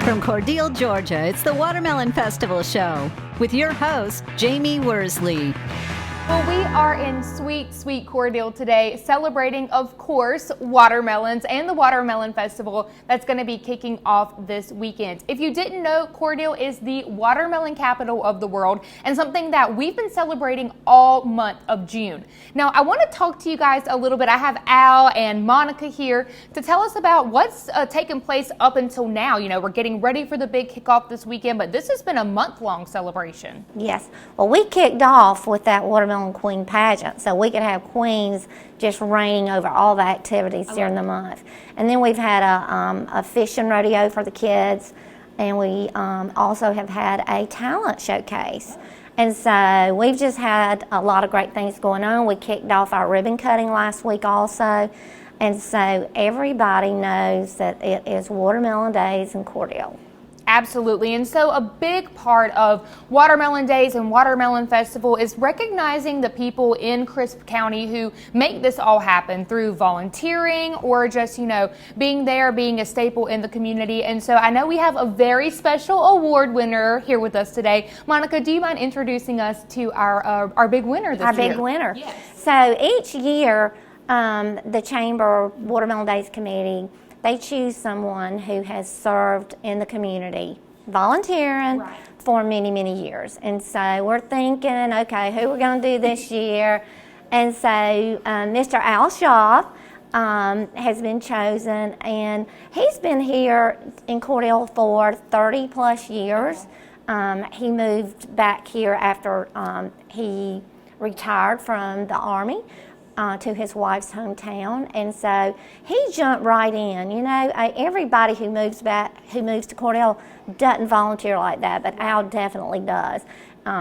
From Cordele, Georgia, it's the Watermelon Festival Show with your host, Jamie Worsley. Well, we are in sweet, sweet Cordele today, celebrating, of course, watermelons and the Watermelon Festival that's going to be kicking off this weekend. If you didn't know, Cordele is the watermelon capital of the world and something that we've been celebrating all month of June. Now, I want to talk to you guys a little bit. I have Al and Monica here to tell us about what's taken place up until now. You know, we're getting ready for the big kickoff this weekend, but this has been a month-long celebration. Yes. Well, we kicked off with that Watermelon Queen pageant, so we could have queens just reigning over all the activities during the month. And then we've had a fishing rodeo for the kids, and we also have had a talent showcase. And so we've just had a lot of great things going on. We kicked off our ribbon cutting last week also, and so everybody knows that it is Watermelon Days in Cordele. Absolutely. And so a big part of Watermelon Days and Watermelon Festival is recognizing the people in Crisp County who make this all happen through volunteering or just, you know, being there, being a staple in the community. And so I know we have a very special award winner here with us today. Monica, do you mind introducing us to our big winner this year? Our big winner. Yes. So each year, the Chamber Watermelon Days Committee, they choose someone who has served in the community, volunteering for many, many years. And so we're thinking, okay, who we're going to do this year? And so Mr. Al Shaw has been chosen, and he's been here in Cordele for 30 plus years. He moved back here after he retired from the Army. To his wife's hometown, and so he jumped right in. You know, everybody who moves to Cordele doesn't volunteer like that, but Al definitely does.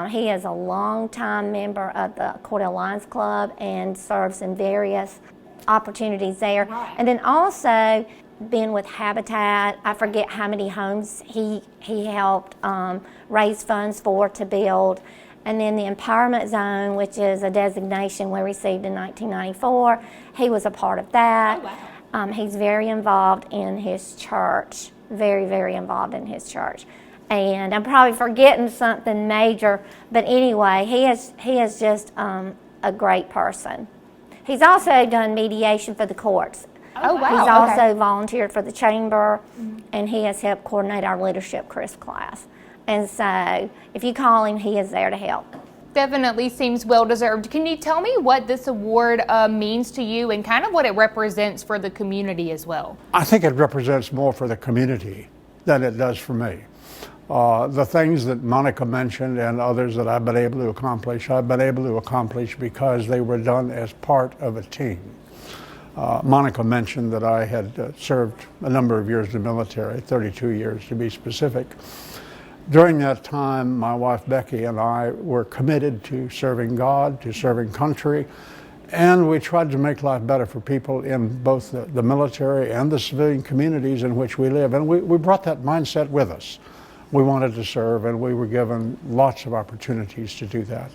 He is a longtime member of the Cordele Lions Club and serves in various opportunities there. Right. And then also been with Habitat. I forget how many homes he helped raise funds for to build. And then the Empowerment Zone, which is a designation we received in 1994, he was a part of that. Oh, wow. He's very involved in his church, very, very involved in his church. And I'm probably forgetting something major, but anyway, he is just a great person. He's also done mediation for the courts. Oh, wow. He's also volunteered for the chamber, and he has helped coordinate our Leadership Crisp class. And so if you call him, he is there to help. Definitely seems well-deserved. Can you tell me what this award means to you and kind of what it represents for the community as well? I think it represents more for the community than it does for me. The things that Monica mentioned and others that I've been able to accomplish because they were done as part of a team. Monica mentioned that I had served a number of years in the military, 32 years to be specific. During that time, my wife Becky and I were committed to serving God, to serving country, and we tried to make life better for people in both the military and the civilian communities in which we live. And we brought that mindset with us. We wanted to serve, and we were given lots of opportunities to do that.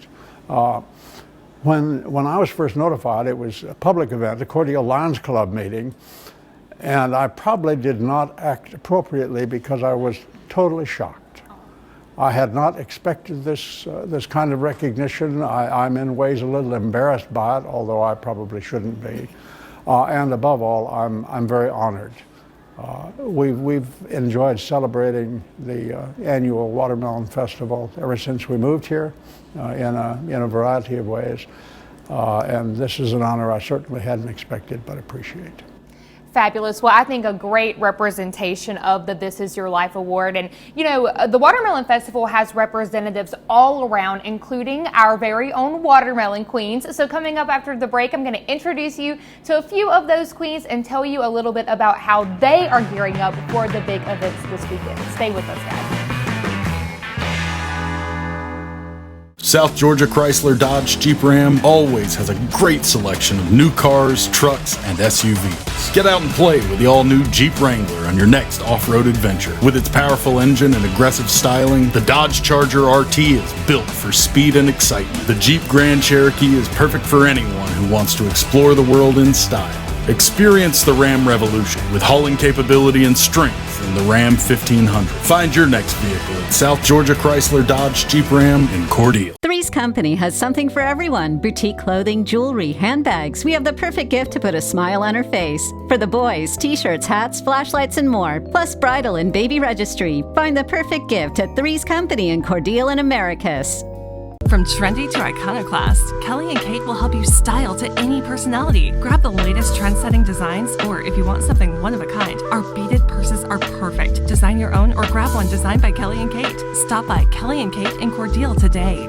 When I was first notified, it was a public event, a Cordele Lions Club meeting, and I probably did not act appropriately because I was totally shocked. I had not expected this kind of recognition. I'm in ways a little embarrassed by it, although I probably shouldn't be. And above all, I'm very honored. We've enjoyed celebrating the annual Watermelon Festival ever since we moved here in a variety of ways. And this is an honor I certainly hadn't expected, but appreciate. Fabulous. Well, I think a great representation of the This Is Your Life Award. And, you know, the Watermelon Festival has representatives all around, including our very own Watermelon Queens. So coming up after the break, I'm going to introduce you to a few of those queens and tell you a little bit about how they are gearing up for the big events this weekend. Stay with us, guys. South Georgia Chrysler Dodge Jeep Ram always has a great selection of new cars, trucks, and SUVs. Get out and play with the all-new Jeep Wrangler on your next off-road adventure. With its powerful engine and aggressive styling, the Dodge Charger RT is built for speed and excitement. The Jeep Grand Cherokee is perfect for anyone who wants to explore the world in style. Experience the Ram revolution with hauling capability and strength in the Ram 1500. Find your next vehicle at South Georgia Chrysler Dodge Jeep Ram in Cordele. Three's Company has something for everyone. Boutique clothing, jewelry, handbags. We have the perfect gift to put a smile on her face. For the boys, t-shirts, hats, flashlights, and more. Plus bridal and baby registry. Find the perfect gift at Three's Company in Cordele and Americus. From trendy to iconoclast, Kelly and Kate will help you style to any personality. Grab the latest trend-setting designs, or if you want something one of a kind, our beaded purses are perfect. Design your own or grab one designed by Kelly and Kate. Stop by Kelly and Kate in Cordele today.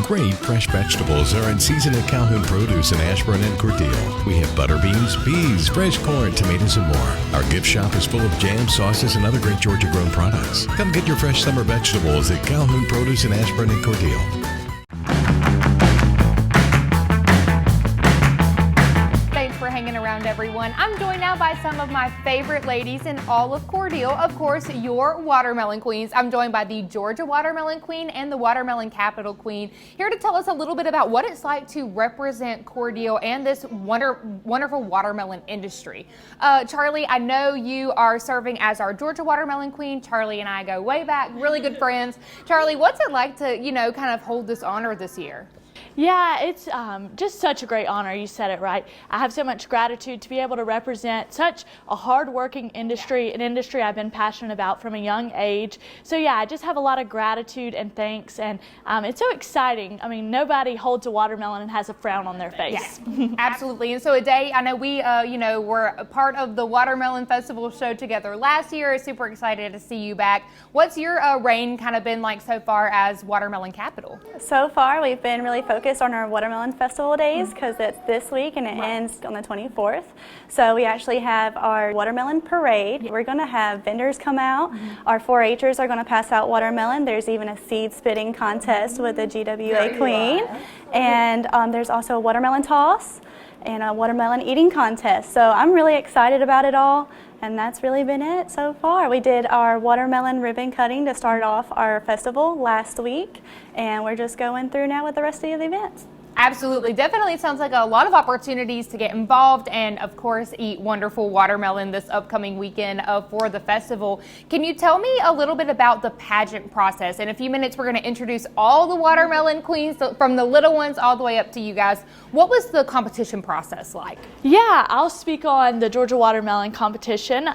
Great fresh vegetables are in season at Calhoun Produce in Ashburn and Cordele. We have butter beans, peas, fresh corn, tomatoes, and more. Our gift shop is full of jam, sauces, and other great Georgia-grown products. Come get your fresh summer vegetables at Calhoun Produce in Ashburn and Cordele. Everyone, I'm joined now by some of my favorite ladies in all of Cordele. Of course, your watermelon queens. I'm joined by the Georgia Watermelon Queen and the Watermelon Capital Queen, here to tell us a little bit about what it's like to represent Cordele and this wonderful watermelon industry. Charlie, I know you are serving as our Georgia Watermelon Queen. Charlie and I go way back, really good friends. Charlie, what's it like to, kind of hold this honor this year? Yeah, it's just such a great honor. You said it right. I have so much gratitude to be able to represent such a hard-working industry, an industry I've been passionate about from a young age. So yeah, I just have a lot of gratitude and thanks, and it's so exciting. I mean, nobody holds a watermelon and has a frown on their face. Yeah, absolutely. And so Ade, I know we, were a part of the Watermelon Festival show together last year. Super excited to see you back. What's your reign kind of been like so far as Watermelon Capital? So far, we've been really focused on our Watermelon Festival days because it's this week and it ends on the 24th. So we actually have our Watermelon Parade. We're going to have vendors come out. Our 4-Hers are going to pass out watermelon. There's even a seed spitting contest with the GWA Queen. And there's also a watermelon toss and a watermelon eating contest. So I'm really excited about it all. And that's really been it so far. We did our watermelon ribbon cutting to start off our festival last week, and we're just going through now with the rest of the events. Absolutely. Definitely sounds like a lot of opportunities to get involved and, of course, eat wonderful watermelon this upcoming weekend for the festival. Can you tell me a little bit about the pageant process? In a few minutes, we're going to introduce all the watermelon queens, from the little ones all the way up to you guys. What was the competition process like? Yeah, I'll speak on the Georgia Watermelon competition.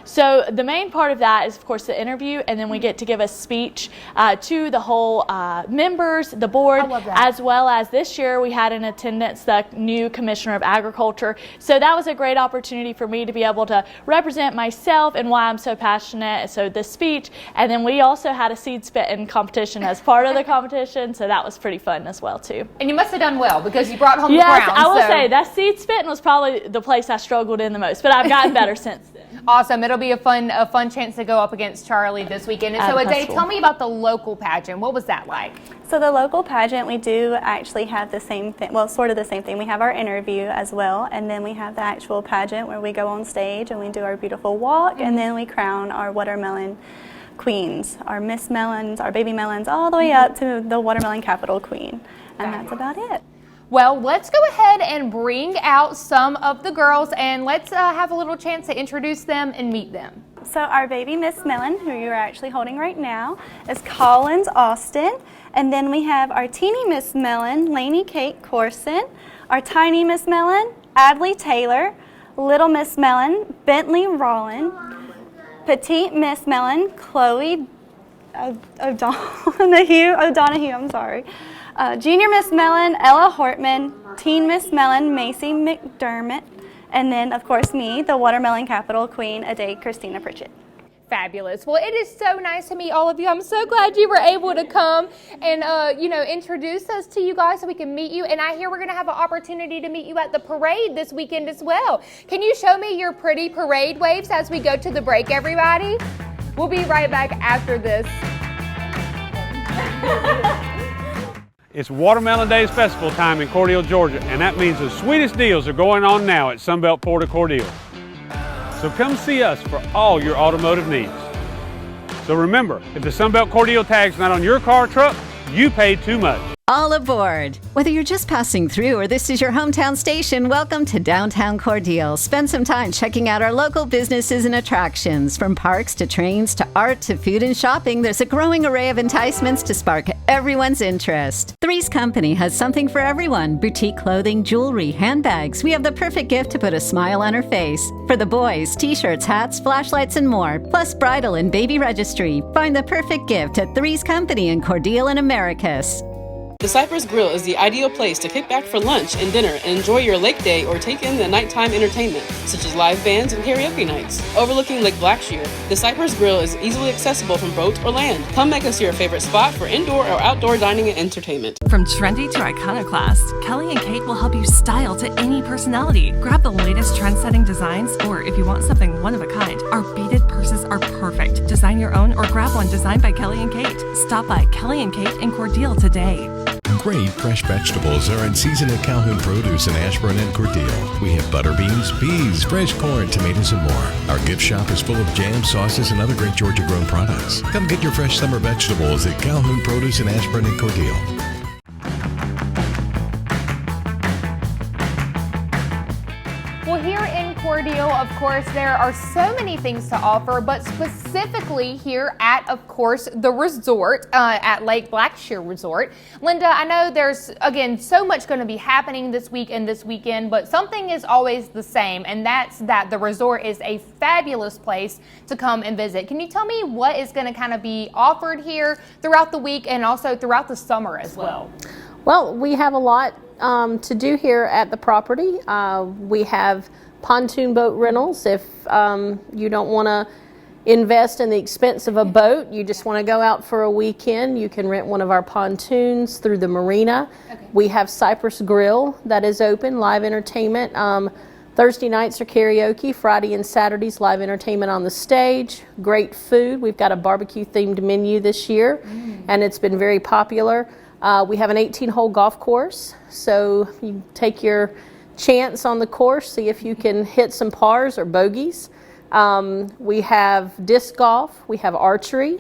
So the main part of that is, of course, the interview, and then we get to give a speech to the whole members, the board, as well as this year we had in attendance the new Commissioner of Agriculture. So that was a great opportunity for me to be able to represent myself and why I'm so passionate. So the speech, and then we also had a seed spitting competition as part of the competition. So that was pretty fun as well too. And you must have done well because you brought home the crown. Yes, I will say that seed spitting was probably the place I struggled in the most, but I've gotten better since then. Awesome. It'll be a fun chance to go up against Charlie this weekend. And so Ade, tell me about the local pageant. What was that like? So the local pageant, we do actually have the same thing, well, sort of the same thing. We have our interview as well, and then we have the actual pageant where we go on stage and we do our beautiful walk, and then we crown our watermelon queens, our Miss Melons, our baby melons, all the way up to the Watermelon Capital Queen. And that's about it. Well, let's go ahead and bring out some of the girls, and let's have a little chance to introduce them and meet them. So our baby Miss Melon, who you're actually holding right now, is Collins Austin. And then we have our teeny Miss Melon, Lainey Kate Corson. Our tiny Miss Melon, Adley Taylor. Little Miss Melon, Bentley Rollin. Petite Miss Melon, Chloe O'Donohue, I'm sorry. Junior Miss Melon, Ella Hortman. Teen Miss Melon, Macy McDermott. And then, of course, me, the Watermelon Capital Queen, Ade Christina Pritchett. Fabulous. Well, it is so nice to meet all of you. I'm so glad you were able to come and, introduce us to you guys so we can meet you. And I hear we're going to have an opportunity to meet you at the parade this weekend as well. Can you show me your pretty parade waves as we go to the break, everybody? We'll be right back after this. It's Watermelon Days Festival time in Cordele, Georgia, and that means the sweetest deals are going on now at Sunbelt Port of Cordele. So come see us for all your automotive needs. So remember, if the Sunbelt Cordele tag's not on your car or truck, you paid too much. All aboard! Whether you're just passing through or this is your hometown station, welcome to Downtown Cordele. Spend some time checking out our local businesses and attractions. From parks to trains to art to food and shopping, there's a growing array of enticements to spark everyone's interest. Three's Company has something for everyone. Boutique clothing, jewelry, handbags. We have the perfect gift to put a smile on her face. For the boys, t-shirts, hats, flashlights, and more. Plus bridal and baby registry. Find the perfect gift at Three's Company in Cordele and Americus. The Cypress Grill is the ideal place to kick back for lunch and dinner and enjoy your lake day or take in the nighttime entertainment, such as live bands and karaoke nights. Overlooking Lake Blackshear, the Cypress Grill is easily accessible from boat or land. Come make us your favorite spot for indoor or outdoor dining and entertainment. From trendy to iconoclast, Kelly and Kate will help you style to any personality. Grab the latest trend-setting designs, or if you want something one of a kind, our beaded purses are perfect. Design your own or grab one designed by Kelly and Kate. Stop by Kelly and Kate in Cordele today. Great fresh vegetables are in season at Calhoun Produce in Ashburn and Cordele. We have butter beans, peas, fresh corn, tomatoes, and more. Our gift shop is full of jam, sauces, and other great Georgia-grown products. Come get your fresh summer vegetables at Calhoun Produce in Ashburn and Cordele. Well, here in Cordele, of course, there are so many things to offer, but specifically here at, of course, the resort, at Lake Blackshear Resort. Linda, I know there's, again, so much going to be happening this week and this weekend, but something is always the same, and that's that the resort is a fabulous place to come and visit. Can you tell me what is going to kind of be offered here throughout the week and also throughout the summer as well? Well, we have a lot to do here at the property. We have pontoon boat rentals. If you don't want to invest in the expense of a boat, you just want to go out for a weekend, you can rent one of our pontoons through the marina. Okay. We have Cypress Grill that is open, live entertainment. Thursday nights are karaoke, Friday and Saturdays live entertainment on the stage. Great food. We've got a barbecue themed menu this year, and it's been very popular. We have an 18-hole golf course, so you take your chance on the course, see if you can hit some pars or bogeys. We have disc golf, we have archery,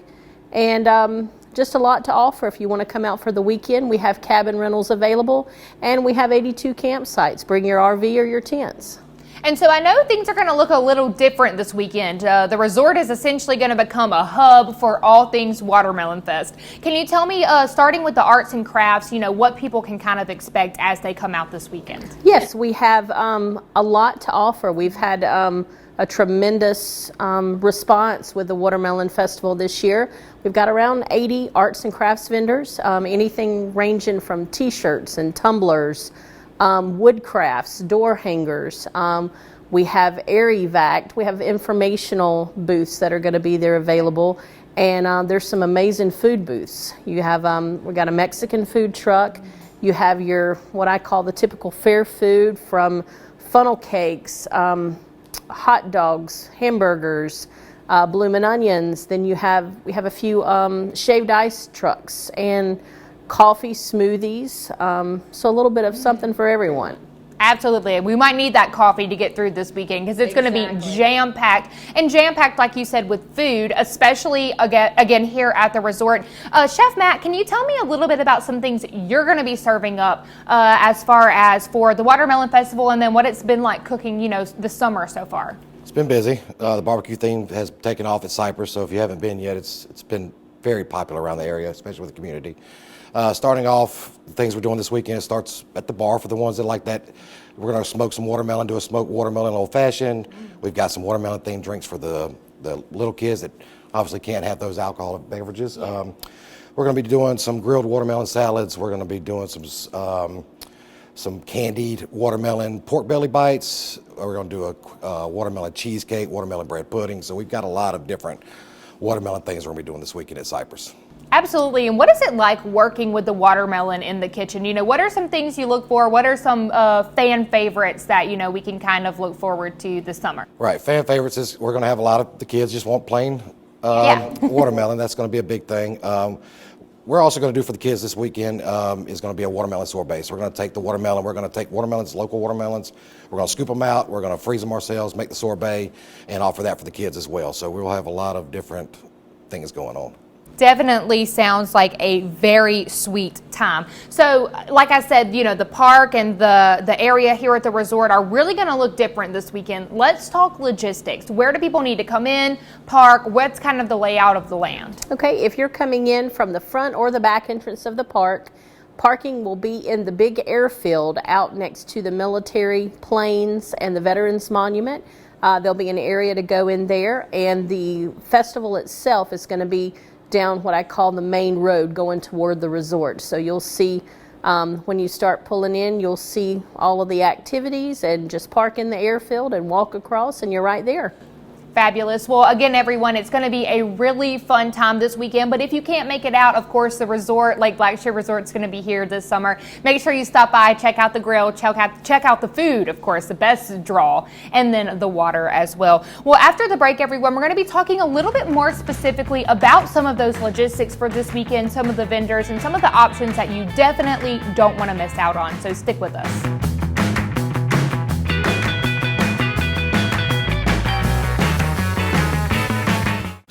and just a lot to offer if you want to come out for the weekend. We have cabin rentals available, and we have 82 campsites. Bring your RV or your tents. And so I know things are going to look a little different this weekend. The resort is essentially going to become a hub for all things Watermelon Fest. Can you tell me, starting with the arts and crafts, what people can kind of expect as they come out this weekend? Yes, we have a lot to offer. We've had a tremendous response with the Watermelon Festival this year. We've got around 80 arts and crafts vendors, anything ranging from t-shirts and tumblers, wood crafts, door hangers. We have air evac. We have informational booths that are going to be there available, and there's some amazing food booths. You have we got a Mexican food truck. You have your what I call the typical fair food, from funnel cakes, hot dogs, hamburgers, bloomin' onions. Then we have a few shaved ice trucks and coffee, smoothies, so a little bit of something for everyone. Absolutely. We might need that coffee to get through this weekend because it's going to be jam-packed. And jam-packed, like you said, with food, especially, again, here at the resort. Chef Matt, can you tell me a little bit about some things you're going to be serving up as far as for the Watermelon Festival, and then what it's been like cooking, this summer so far? It's been busy. The barbecue theme has taken off at Cypress, so if you haven't been yet, it's been very popular around the area, especially with the community. Starting off, the things we're doing this weekend, it starts at the bar for the ones that like that. We're going to smoke some watermelon, do a smoked watermelon old fashioned. We've got some watermelon themed drinks for the little kids that obviously can't have those alcoholic beverages. We're going to be doing some grilled watermelon salads. We're going to be doing some candied watermelon pork belly bites. We're going to do a watermelon cheesecake, watermelon bread pudding. So we've got a lot of different watermelon things we're going to be doing this weekend at Cypress. Absolutely. And what is it like working with the watermelon in the kitchen? What are some things you look for? What are some fan favorites that, we can kind of look forward to this summer? Right. Fan favorites is we're going to have a lot of the kids just want plain watermelon. That's going to be a big thing. We're also going to do for the kids this weekend is going to be a watermelon sorbet. So we're going to take the watermelon. We're going to take watermelons, local watermelons. We're going to scoop them out. We're going to freeze them ourselves, make the sorbet, and offer that for the kids as well. So we'll have a lot of different things going on. Definitely sounds like a very sweet time. So like I said, you know, the park and the area here at the resort are really going to look different this weekend. Let's talk logistics. Where do people need to come in, park? What's kind of the layout of the land? Okay, if you're coming in from the front or the back entrance of the park, parking will be in the big airfield out next to the military planes and the Veterans Monument. There'll be an area to go in there, and the festival itself is going to be down what I call the main road going toward the resort. So you'll see when you start pulling in, you'll see all of the activities, and just park in the airfield and walk across and you're right there. Fabulous. Well, again, everyone, it's going to be a really fun time this weekend. But if you can't make it out, of course, the resort, Lake Blackshear Resort, is going to be here this summer. Make sure you stop by, check out the grill, check out the food, of course, the best draw, and then the water as well. Well, after the break, everyone, we're going to be talking a little bit more specifically about some of those logistics for this weekend, some of the vendors, and some of the options that you definitely don't want to miss out on. So stick with us.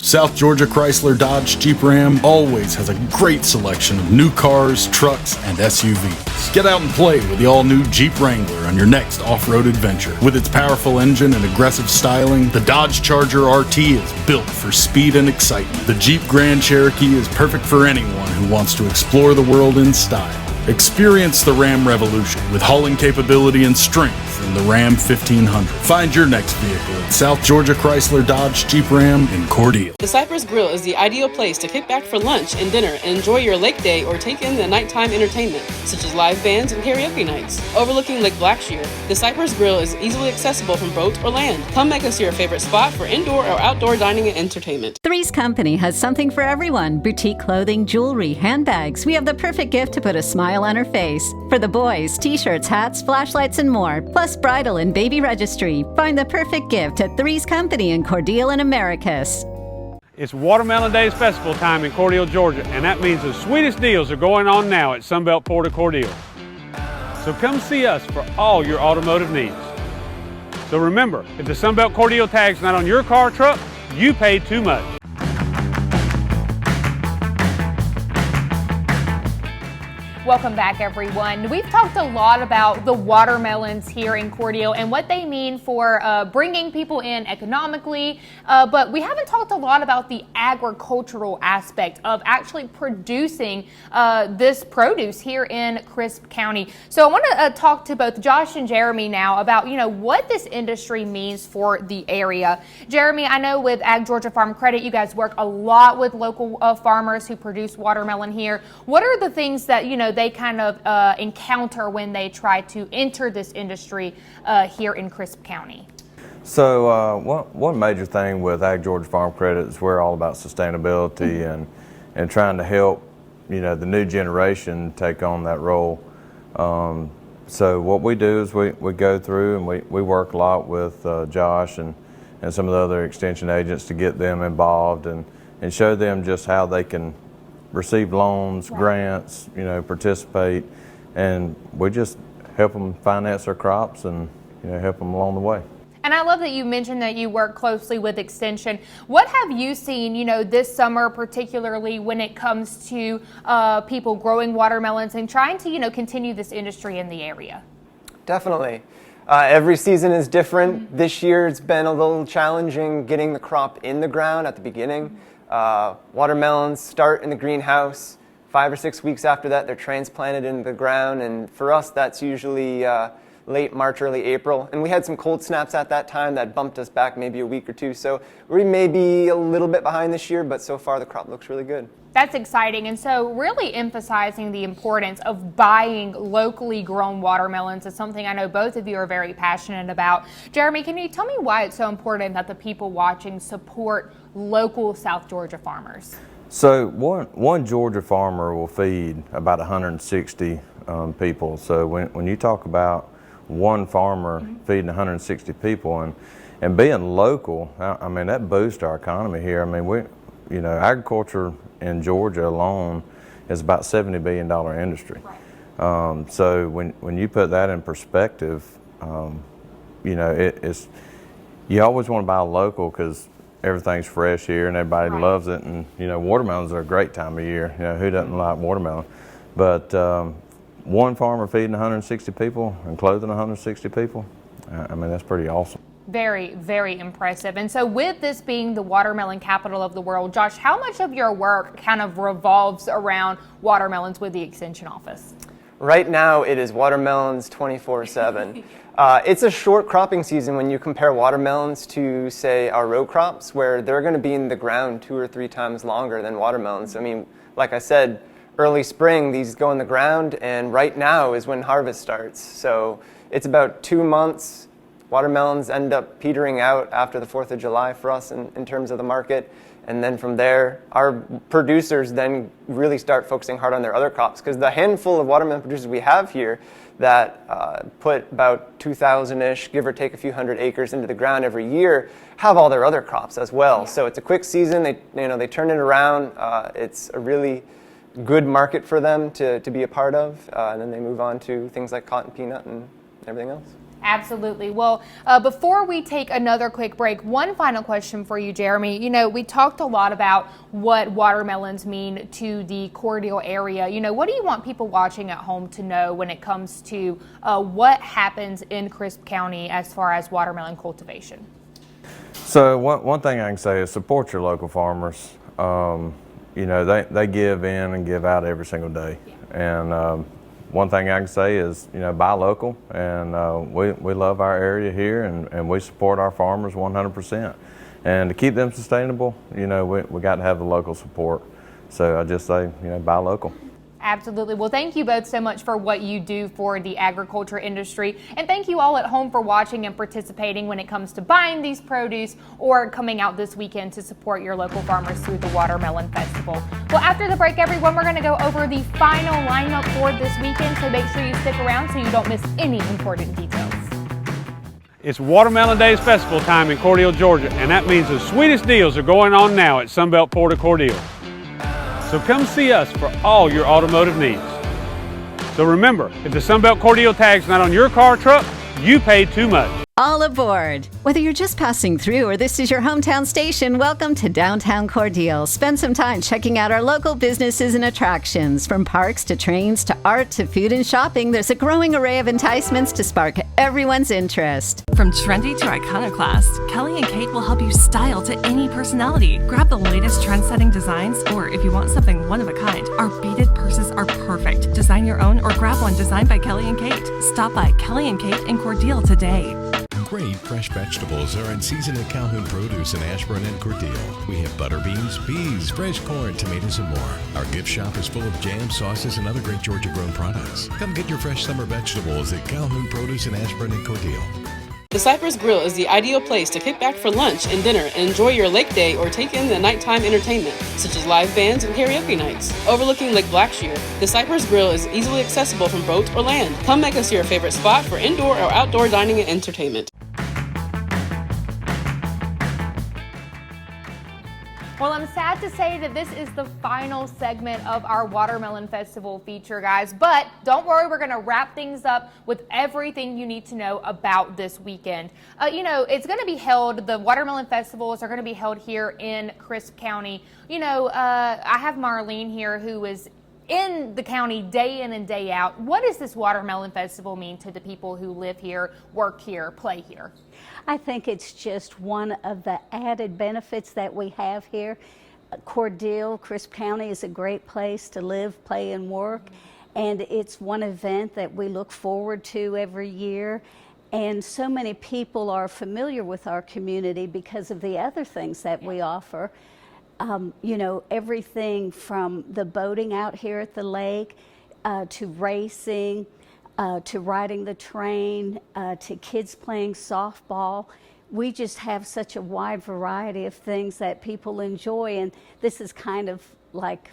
South Georgia Chrysler Dodge Jeep Ram always has a great selection of new cars, trucks, and SUVs. Get out and play with the all-new Jeep Wrangler on your next off-road adventure. With its powerful engine and aggressive styling, the Dodge Charger RT is built for speed and excitement. The Jeep Grand Cherokee is perfect for anyone who wants to explore the world in style. Experience the Ram revolution with hauling capability and strength in the Ram 1500. Find your next vehicle at South Georgia Chrysler Dodge Jeep Ram in Cordele. The Cypress Grill is the ideal place to kick back for lunch and dinner and enjoy your lake day or take in the nighttime entertainment, such as live bands and karaoke nights. Overlooking Lake Blackshear, the Cypress Grill is easily accessible from boat or land. Come make us your favorite spot for indoor or outdoor dining and entertainment. Three's Company has something for everyone. Boutique clothing, jewelry, handbags. We have the perfect gift to put a smile on her face. For the boys, t-shirts, hats, flashlights, and more. Plus bridal and baby registry. Find the perfect gift at Three's Company in Cordele and Americus. It's Watermelon Days Festival time in Cordele, Georgia, and that means the sweetest deals are going on now at Sunbelt Port of Cordele. So come see us for all your automotive needs. So remember, if the Sunbelt Cordele tag's not on your car or truck, you paid too much. Welcome back, everyone. We've talked a lot about the watermelons here in Cordele and what they mean for bringing people in economically, but we haven't talked a lot about the agricultural aspect of actually producing this produce here in Crisp County. So I want to talk to both Josh and Jeremy now about, you know, what this industry means for the area. Jeremy, I know with Ag Georgia Farm Credit, you guys work a lot with local farmers who produce watermelon here. What are the things that, you know, they kind of encounter when they try to enter this industry here in Crisp County? So one major thing with Ag Georgia Farm Credit is we're all about sustainability and trying to help, you know, the new generation take on that role. So what we do is we go through and we work a lot with Josh and some of the other extension agents to get them involved and show them just how they can receive loans, grants, you know, participate, and we just help them finance their crops and, you know, help them along the way. And I love that you mentioned that you work closely with Extension. What have you seen, you know, this summer, particularly when it comes to people growing watermelons and trying to, you know, continue this industry in the area? Definitely. Every season is different. This year it's been a little challenging getting the crop in the ground at the beginning. Watermelons start in the greenhouse. 5 or 6 weeks after that, they're transplanted into the ground, and for us, that's usually late March, early April. And we had some cold snaps at that time that bumped us back maybe a week or two. So we may be a little bit behind this year, but so far the crop looks really good. That's exciting, and so really emphasizing the importance of buying locally grown watermelons is something I know both of you are very passionate about. Jeremy, can you tell me why it's so important that the people watching support local South Georgia farmers? So one Georgia farmer will feed about 160 people. So when you talk about one farmer feeding 160 people and being local, I mean, that boosts our economy here. I mean, you know, agriculture in Georgia alone is about $70 billion industry. Right. So when you put that in perspective, you know, you always want to buy local because everything's fresh here and everybody loves it. And you know, watermelons are a great time of year. You know, who doesn't like watermelon? But one farmer feeding 160 people and clothing 160 people, I mean, that's pretty awesome. Very, very impressive. And so with this being the watermelon capital of the world, Josh, how much of your work kind of revolves around watermelons with the Extension office? Right now it is watermelons 24/7. It's a short cropping season when you compare watermelons to, say, our row crops, where they're going to be in the ground 2 or 3 times longer than watermelons. I mean, like I said, early spring, these go in the ground, and right now is when harvest starts. So it's about 2 months. Watermelons end up petering out after the 4th of July for us in terms of the market. And then from there, our producers then really start focusing hard on their other crops, because the handful of watermelon producers we have here that put about 2,000-ish, give or take a few hundred acres into the ground every year, have all their other crops as well. So it's a quick season. They turn it around. It's a really good market for them to be a part of, and then they move on to things like cotton, peanut, and everything else. Absolutely. Well, before we take another quick break, one final question for you, Jeremy. You know, we talked a lot about what watermelons mean to the Cordele area. You know, what do you want people watching at home to know when it comes to what happens in Crisp County as far as watermelon cultivation? So one thing I can say is support your local farmers. You know, they give in and give out every single day. And one thing I can say is, you know, buy local, and we love our area here, and we support our farmers 100%. And to keep them sustainable, you know, we got to have the local support. So I just say, you know, buy local. Absolutely. Well, thank you both so much for what you do for the agriculture industry. And thank you all at home for watching and participating when it comes to buying these produce or coming out this weekend to support your local farmers through the Watermelon Festival. Well, after the break, everyone, we're going to go over the final lineup for this weekend. So make sure you stick around so you don't miss any important details. It's Watermelon Days Festival time in Cordele, Georgia, and that means the sweetest deals are going on now at Sunbelt Port of Cordele. So come see us for all your automotive needs. So remember, if the Sunbelt Cordele tag's not on your car or truck, you paid too much. All aboard! Whether you're just passing through or this is your hometown station, welcome to downtown Cordele. Spend some time checking out our local businesses and attractions. From parks to trains to art to food and shopping, there's a growing array of enticements to spark everyone's interest. From trendy to iconoclast, Kelly and Kate will help you style to any personality. Grab the latest trend-setting designs, or if you want something one of a kind, our beaded purses are perfect. Design your own or grab one designed by Kelly and Kate. Stop by Kelly and Kate in Cordele today. Great fresh vegetables are in season at Calhoun Produce in Ashburn and Cordele. We have butter beans, peas, fresh corn, tomatoes, and more. Our gift shop is full of jam, sauces, and other great Georgia-grown products. Come get your fresh summer vegetables at Calhoun Produce in Ashburn and Cordele. The Cypress Grill is the ideal place to kick back for lunch and dinner and enjoy your lake day or take in the nighttime entertainment, such as live bands and karaoke nights. Overlooking Lake Blackshear, the Cypress Grill is easily accessible from boat or land. Come make us your favorite spot for indoor or outdoor dining and entertainment. Well, I'm sad to say that this is the final segment of our Watermelon Festival feature, guys. But don't worry, we're going to wrap things up with everything you need to know about this weekend. You know, it's going to be held, the Watermelon Festivals are going to be held here in Crisp County. You know, I have Marlene here who is in the county day in and day out. What does this Watermelon Festival mean to the people who live here, work here, play here? I think it's just one of the added benefits that we have here. Cordele, Crisp County is a great place to live, play, and work. And it's one event that we look forward to every year. And so many people are familiar with our community because of the other things that we offer. You know, everything from the boating out here at the lake to racing, to riding the train, to kids playing softball. We just have such a wide variety of things that people enjoy, and this is kind of like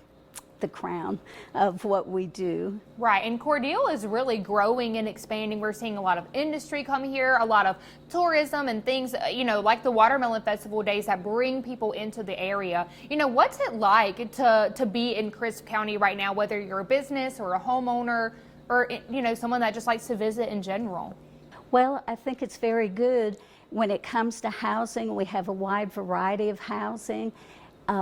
the crown of what we do. Right, and Cordele is really growing and expanding. We're seeing a lot of industry come here, a lot of tourism and things, you know, like the Watermelon Festival days that bring people into the area. You know, what's it like to be in Crisp County right now, whether you're a business or a homeowner, or, you know, someone that just likes to visit in general? Well, I think it's very good. When it comes to housing, we have a wide variety of housing.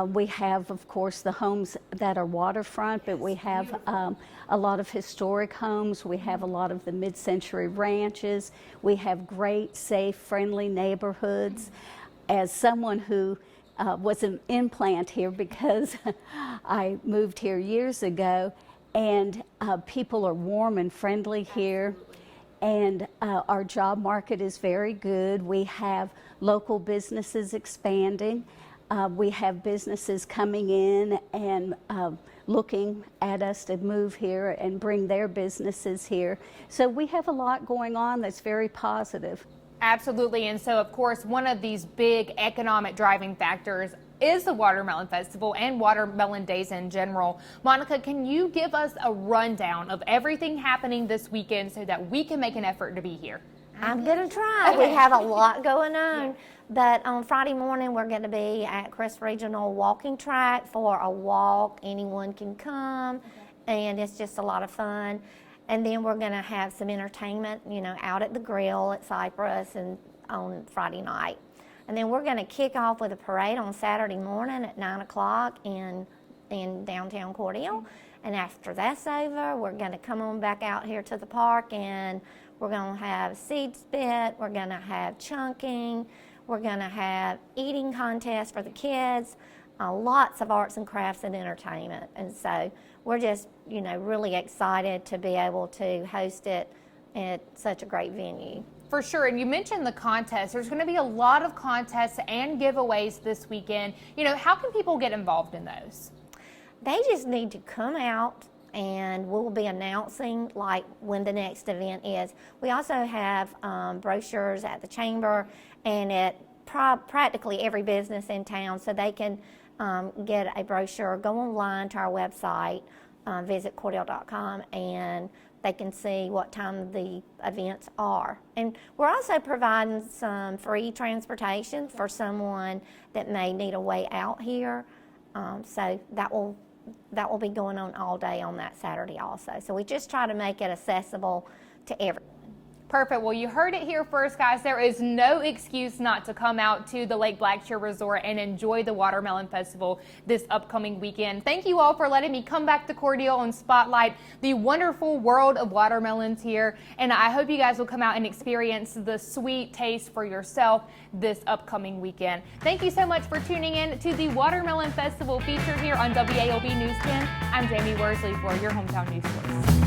We have, of course, the homes that are waterfront, but we have a lot of historic homes. We have a lot of the mid-century ranches. We have great, safe, friendly neighborhoods. As someone who was an implant here because I moved here years ago, and people are warm and friendly here. And our job market is very good. We have local businesses expanding. We have businesses coming in and looking at us to move here and bring their businesses here. So we have a lot going on that's very positive. Absolutely. And so, of course, one of these big economic driving factors is the Watermelon Festival and Watermelon Days in general. Monica, can you give us a rundown of everything happening this weekend so that we can make an effort to be here? I'm going to try. Okay. We have a lot going on. Yeah. But on Friday morning, we're going to be at Crest Regional Walking Track for a walk. Anyone can come, and it's just a lot of fun. And then we're going to have some entertainment, out at the grill at Cypress and on Friday night. And then we're going to kick off with a parade on Saturday morning at 9 o'clock in downtown Cordele. And after that's over, we're going to come on back out here to the park, and we're going to have seed spit, we're going to have chunking, we're going to have eating contests for the kids, lots of arts and crafts and entertainment. And so we're just, really excited to be able to host it at such a great venue. For sure. And you mentioned the contest. There's going to be a lot of contests and giveaways this weekend. How can people get involved in those? They just need to come out, and we'll be announcing when the next event is. We also have brochures at the chamber and at practically every business in town, so they can get a brochure, go online to our website, visit Cordele.com, and they can see what time the events are. And we're also providing some free transportation for someone that may need a way out here. So that will be going on all day on that Saturday also. So we just try to make it accessible to everyone. Perfect. Well, you heard it here first, guys. There is no excuse not to come out to the Lake Blackshear Resort and enjoy the Watermelon Festival this upcoming weekend. Thank you all for letting me come back to Cordele and spotlight the wonderful world of watermelons here. And I hope you guys will come out and experience the sweet taste for yourself this upcoming weekend. Thank you so much for tuning in to the Watermelon Festival feature here on WAOB News 10. I'm Jamie Worsley for your Hometown News Source.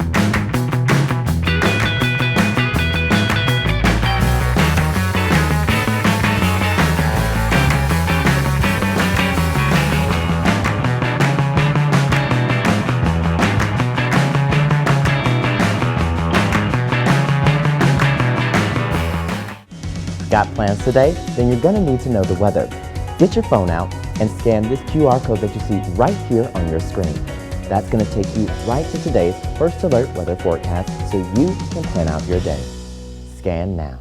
Got plans today? Then you're going to need to know the weather. Get your phone out and scan this QR code that you see right here on your screen. That's going to take you right to today's First Alert weather forecast so you can plan out your day. Scan now.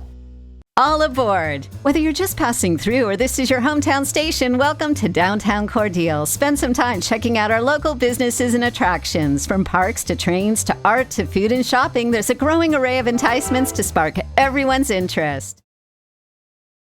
All aboard! Whether you're just passing through or this is your hometown station, welcome to downtown Cordele. Spend some time checking out our local businesses and attractions. From parks to trains to art to food and shopping, there's a growing array of enticements to spark everyone's interest.